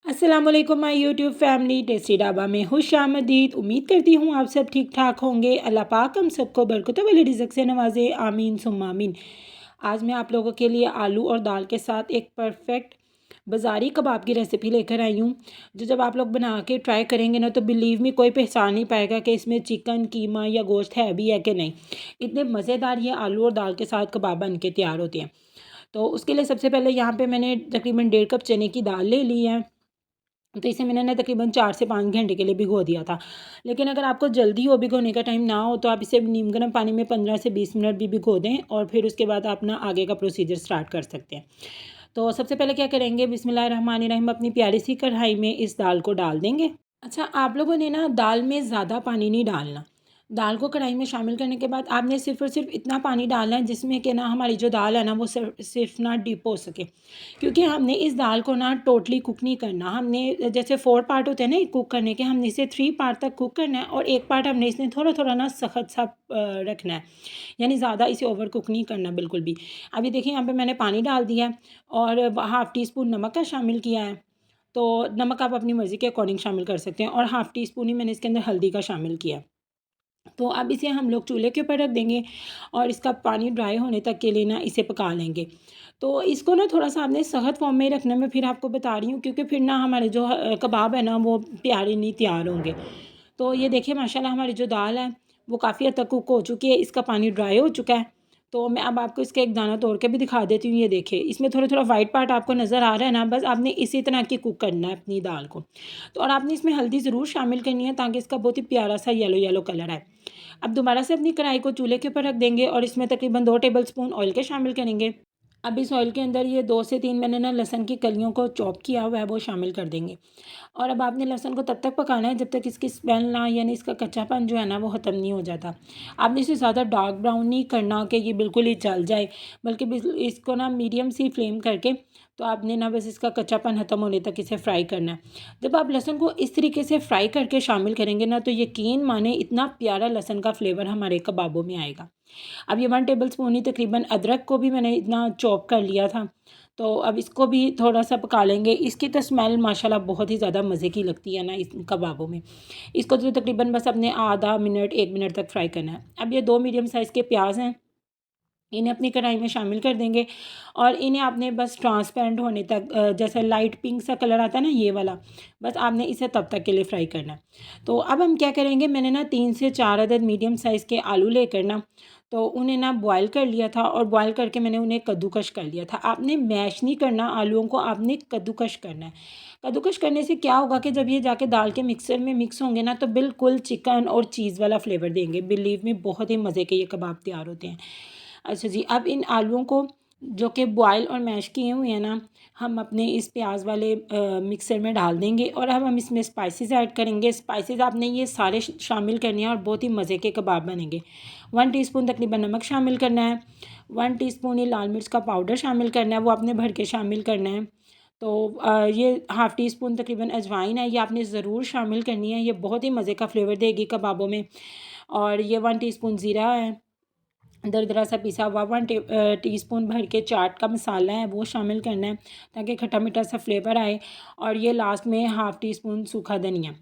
अस्सलाम वालेकुम my YouTube family tasty dhaba में खुशामदीद। उम्मीद करती हूँ आप सब ठीक ठाक होंगे। अल्लाह पाक हम सबको बरकतों वाले रिज़्क़ से नवाजे, आमीन सुम्मा आमीन। आज मैं आप लोगों के लिए आलू और दाल के साथ एक परफेक्ट बाज़ारी कबाब की रेसिपी लेकर आई हूँ, जो जब आप लोग बना के ट्राई करेंगे ना तो बिलीव मी कोई पहचान नहीं पाएगा कि इसमें चिकन, कीमा या गोश्त है भी है कि नहीं। इतने मज़ेदार ये आलू और दाल के साथ कबाब बन के तैयार होते हैं। तो उसके लिए सबसे पहले यहाँ पे मैंने तकरीबन 1.5 कप चने की दाल ले ली है। तो इसे मैंने ना तकरीबन 4 से 5 घंटे के लिए भिगो दिया था। लेकिन अगर आपको जल्दी हो, भिगोने का टाइम ना हो, तो आप इसे नीम गर्म पानी में 15 से 20 मिनट भी भिगो दें और फिर उसके बाद आप ना आगे का प्रोसीजर स्टार्ट कर सकते हैं। तो सबसे पहले क्या करेंगे, बिस्मिल्लाहिर्रहमानिर्रहीम, अपनी प्यारी सी कढ़ाई में इस दाल को डाल देंगे। अच्छा, आप लोगों ने ना दाल में ज़्यादा पानी नहीं डालना। दाल को कढ़ाई में शामिल करने के बाद आपने सिर्फ़ और सिर्फ इतना पानी डालना है जिसमें कि ना हमारी जो दाल है ना वो सिर्फ ना डिप हो सके। क्योंकि हमने इस दाल को ना टोटली कुक नहीं करना। हमने जैसे 4 पार्ट होते हैं ना कुक करने के, हमने इसे 3 पार्ट तक कुक करना है और 1 पार्ट हमने इसमें थोड़ा-थोड़ा ना सख्त सा रखना है। यानी ज़्यादा इसे ओवर कुक नहीं करना बिल्कुल भी। अभी देखिए यहाँ पे मैंने पानी डाल दिया है और हाफ़ टी स्पून नमक का शामिल किया है। तो नमक आप अपनी मर्ज़ी के अकॉर्डिंग शामिल कर सकते हैं और हाफ़ टी स्पून ही मैंने इसके अंदर हल्दी का शामिल किया है। तो अब इसे हम लोग चूल्हे के ऊपर रख देंगे और इसका पानी ड्राई होने तक के लिए ना इसे पका लेंगे। तो इसको ना थोड़ा-सा आपने सख्त फ़ॉर्म में रखना, मैं फिर आपको बता रही हूँ, क्योंकि फिर ना हमारे जो कबाब है ना वो प्यारे नहीं तैयार होंगे। तो ये देखिए माशाल्लाह हमारी जो दाल है वो काफ़ी हद तक कुक हो चुकी है, इसका पानी ड्राई हो चुका है। तो मैं अब आपको इसका एक दाना तोड़ के भी दिखा देती हूँ। ये देखिए इसमें थोड़ा-थोड़ा वाइट पार्ट आपको नज़र आ रहा है ना, बस आपने इसी तरह की कुक करना है अपनी दाल को। तो और आपने इसमें हल्दी ज़रूर शामिल करनी है ताकि इसका बहुत ही प्यारा सा येलो-येलो कलर आए। अब दोबारा से अपनी कढ़ाई को चूल्हे के ऊपर रख देंगे और इसमें तकरीबन 2 टेबलस्पून ऑयल के शामिल करेंगे। अब इस ऑयल के अंदर ये 2 से 3 मैंने ना लहसुन की कलियों को चॉप किया हुआ है वो शामिल कर देंगे। और अब आपने लहसुन को तब तक पकाना है जब तक इसकी स्मेल ना, यानी इसका कच्चापन जो है ना वो ख़त्म नहीं हो जाता। आपने इसे ज़्यादा डार्क ब्राउन नहीं करना कि ये बिल्कुल ही जल जाए, बल्कि इसको ना मीडियम सी फ्लेम करके तो आपने ना बस इसका कच्चापन ख़त्म होने तक इसे फ्राई करना है। जब आप लहसुन को इस तरीके से फ्राई करके शामिल करेंगे ना तो यकीन माने इतना प्यारा लहसुन का फ्लेवर हमारे कबाबों में आएगा। अब ये 1 टेबलस्पून ही तकरीबन अदरक को भी मैंने इतना चॉप कर लिया था। तो अब इसको भी थोड़ा-सा पका लेंगे। इसकी तो स्मेल माशाल्लाह बहुत ही ज़्यादा मज़े की लगती है ना इस कबाबों में। इसको तो तकरीबन बस अपने आधा मिनट 1 मिनट तक फ्राई करना है। अब ये 2 मीडियम साइज़ के प्याज़ हैं, इन्हें अपनी कढ़ाई में शामिल कर देंगे और इन्हें आपने बस ट्रांसपेरेंट होने तक, जैसे लाइट पिंक सा कलर आता है ना ये वाला, बस आपने इसे तब तक के लिए फ्राई करना है। तो अब हम क्या करेंगे, मैंने ना 3 से 4 अदद मीडियम साइज़ के आलू लेकर ना तो उन्हें ना बॉयल कर लिया था और बॉयल करके मैंने उन्हें कद्दूकश कर लिया था। आपने मैश नहीं करना आलूओं को, आपने कद्दूकश करना है। कद्दूकश करने से क्या होगा कि जब ये जाके दाल के मिक्सर में मिक्स होंगे ना तो बिल्कुल चिकन और चीज़ वाला फ्लेवर देंगे। बिलीव मी बहुत ही मज़े के ये कबाब तैयार होते हैं। अच्छा जी, अब इन आलूओं को जो कि बॉयल और मैश किए हुए हैं ना, हम अपने इस प्याज वाले मिक्सर में डाल देंगे और अब हम इसमें स्पाइसेस ऐड करेंगे। स्पाइसेस आपने ये सारे शामिल करने हैं और बहुत ही मज़े के कबाब बनेंगे। 1 टीस्पून तकरीबन नमक शामिल करना है, 1 टीस्पून ही लाल मिर्च का पाउडर शामिल करना है, वो आपने भर के शामिल करना है। तो ये हाफ़ टी स्पून तकरीबन अजवाइन है, ये आपने ज़रूर शामिल करनी है, ये बहुत ही मज़े का फ्लेवर देगी कबाबों में। और ये 1 टीस्पून ज़ीरा है, दरदरा सा पिसा हुआ। टीस्पून भर के चाट का मसाला है वो शामिल करना है ताकि खट्टा मीठा सा फ्लेवर आए। और ये लास्ट में हाफ़ टी स्पून सूखा धनिया,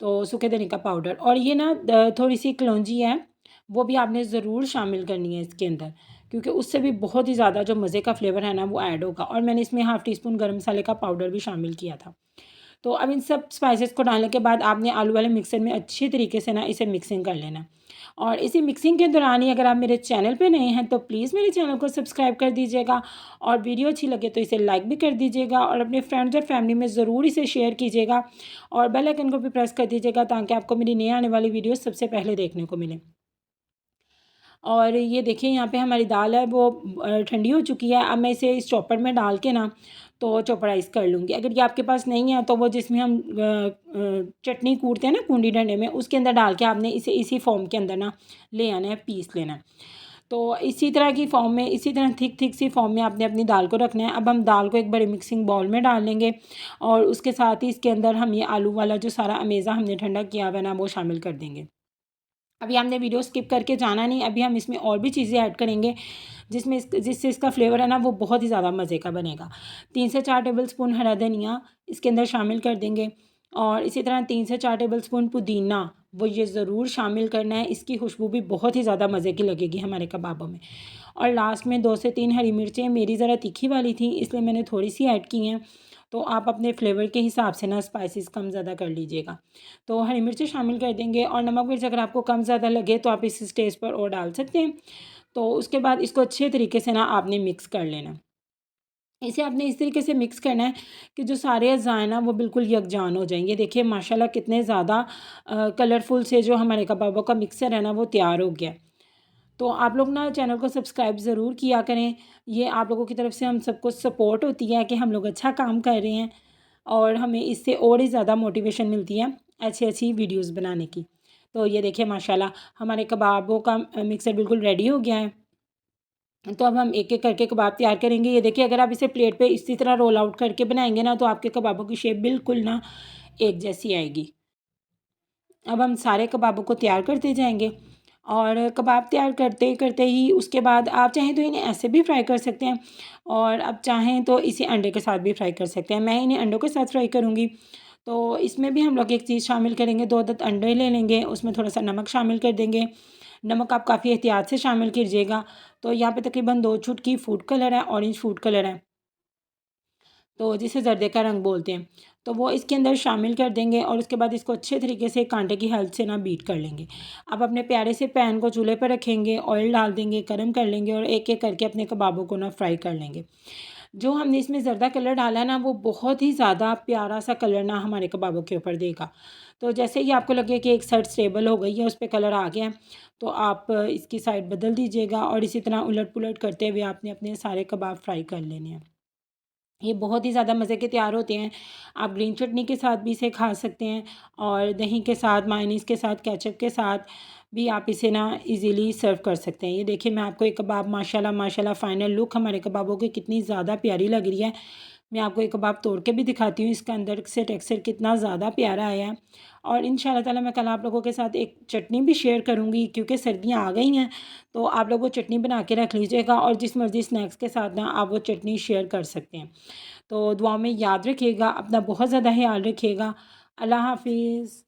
तो सूखे धनिया का पाउडर। और ये ना थोड़ी सी कलौंजी है, वो भी आपने ज़रूर शामिल करनी है इसके अंदर, क्योंकि उससे भी बहुत ही ज़्यादा जो मज़े का फ्लेवर है ना वो ऐड होगा। और मैंने इसमें हाफ़ टी स्पून गर्म मसाले का पाउडर भी शामिल किया था। तो अब इन सब स्पाइसेस को डालने के बाद आपने आलू वाले मिक्सर में अच्छी तरीके से ना इसे मिक्सिंग कर लेना। और इसी मिक्सिंग के दौरान ही अगर आप मेरे चैनल पे नए हैं तो प्लीज़ मेरे चैनल को सब्सक्राइब कर दीजिएगा और वीडियो अच्छी लगे तो इसे लाइक भी कर दीजिएगा और अपने फ्रेंड्स और फैमिली में ज़रूर इसे शेयर कीजिएगा और बेल आइकन को भी प्रेस कर दीजिएगा ताकि आपको मेरी नई आने वाली वीडियो सबसे पहले देखने को मिले। और ये देखिए यहाँ पे हमारी दाल है वो ठंडी हो चुकी है। अब मैं इसे इस चॉपर में डाल के ना तो चॉपराइज़ कर लूँगी। अगर ये आपके पास नहीं है तो वो जिसमें हम चटनी कूटते हैं ना कूंडी डंडे में, उसके अंदर डाल के आपने इसे इसी फॉर्म के अंदर ना ले आना है, पीस लेना है। तो इसी तरह की फॉर्म में, इसी तरह थिक थिक सी फॉर्म में आपने अपनी दाल को रखना है। अब हम दाल को एक बड़े मिक्सिंग बाउल में डाल लेंगे और उसके साथ ही इसके अंदर हम ये आलू वाला जो सारा अमेज़ा हमने ठंडा किया हुआ है ना वो शामिल कर देंगे। अभी हमने वीडियो स्किप करके जाना नहीं, अभी हम इसमें और भी चीज़ें ऐड करेंगे जिससे इसका फ्लेवर है ना वो बहुत ही ज़्यादा मज़े का बनेगा। 3 से 4 टेबलस्पून हरा धनिया इसके अंदर शामिल कर देंगे, और इसी तरह 3 से 4 टेबलस्पून पुदीना वो ये ज़रूर शामिल करना है, इसकी खुशबू भी बहुत ही ज़्यादा मज़े की लगेगी हमारे कबाबों में। और लास्ट में 2 से 3 हरी मिर्चें, मेरी ज़रा तीखी वाली थी इसलिए मैंने थोड़ी सी ऐड की हैं, तो आप अपने फ्लेवर के हिसाब से ना स्पाइसेस कम ज़्यादा कर लीजिएगा। तो हरी मिर्ची शामिल कर देंगे, और नमक मिर्च अगर आपको कम ज़्यादा लगे तो आप इस स्टेज पर और डाल सकते हैं। तो उसके बाद इसको अच्छे तरीके से ना आपने मिक्स कर लेना। इसे आपने इस तरीके से मिक्स करना है कि जो सारे अज़ा हैं ना वो बिल्कुल यकजान हो जाएंगे। देखिए माशाल्लाह कितने ज़्यादा कलरफुल से जो हमारे कबाबों का मिक्सर है ना वो तैयार हो गया। तो आप लोग ना चैनल को सब्सक्राइब ज़रूर किया करें। ये आप लोगों की तरफ से हम सबको सपोर्ट होती है कि हम लोग अच्छा काम कर रहे हैं, और हमें इससे और ही ज़्यादा मोटिवेशन मिलती है अच्छी अच्छी वीडियोज़ बनाने की। तो ये देखिए माशाल्लाह हमारे कबाबों का मिक्सर बिल्कुल रेडी हो गया है। तो अब हम एक एक करके कबाब तैयार करेंगे। ये देखिए अगर आप इसे प्लेट पे इसी तरह रोल आउट करके बनाएंगे ना तो आपके कबाबों की शेप बिल्कुल ना एक जैसी आएगी। अब हम सारे कबाबों को तैयार करते जाएंगे, और कबाब तैयार करते करते ही उसके बाद आप चाहें तो इन्हें ऐसे भी फ्राई कर सकते हैं, और अब चाहें तो इसे अंडे के साथ भी फ्राई कर सकते हैं। मैं इन्हें अंडों के साथ फ्राई करूँगी। तो इसमें भी हम लोग एक चीज़ शामिल करेंगे, 2 अंडे ले लेंगे, उसमें थोड़ा सा नमक शामिल कर देंगे। नमक आप काफ़ी एहतियात से शामिल कीजिएगा। तो यहाँ पे तकरीबन 2 चुटकी फूड कलर है, ऑरेंज फूड कलर है, तो जिसे ज़र्दे का रंग बोलते हैं। तो वो इसके अंदर शामिल कर देंगे, और उसके बाद इसको अच्छे तरीके से कांटे की हेल्प से ना बीट कर लेंगे। अब अपने प्यारे से पैन को चूल्हे पर रखेंगे, ऑयल डाल देंगे, गर्म कर लेंगे, और एक एक करके अपने कबाबों को ना फ्राई कर लेंगे। जो हमने इसमें ज़र्दा कलर डाला है ना वो बहुत ही ज़्यादा प्यारा सा कलर ना हमारे कबाबों के ऊपर देगा। तो जैसे ही आपको लगे कि एक साइड स्टेबल हो गई है, उस पे कलर आ गया है, तो आप इसकी साइड बदल दीजिएगा, और इसी तरह उलट पुलट करते हुए आपने अपने सारे कबाब फ्राई कर लेने हैं। ये बहुत ही ज़्यादा मज़े के तैयार होते हैं। आप ग्रीन चटनी के साथ भी इसे खा सकते हैं, और दही के साथ, मायोनीज़ के साथ, केचप के साथ भी आप इसे ना इजीली सर्व कर सकते हैं। ये देखिए मैं आपको एक कबाब माशाल्लाह माशाल्लाह फ़ाइनल लुक हमारे कबाबों की कितनी ज़्यादा प्यारी लग रही है। मैं आपको एक कबाब तोड़ के भी दिखाती हूँ, इसका अंदर से टेक्सचर कितना ज़्यादा प्यारा आया है। और इंशाल्लाह ताला मैं कल आप लोगों के साथ एक चटनी भी शेयर करूँगी, क्योंकि सर्दियाँ आ गई हैं, तो आप लोग वो चटनी बना के रख लीजिएगा, और जिस मर्ज़ी स्नैक्स के साथ ना आप वो चटनी शेयर कर सकते हैं। तो दुआ में याद रखिएगा, अपना बहुत ज़्यादा ख़्याल रखिएगा। अल्लाह हाफ़िज़।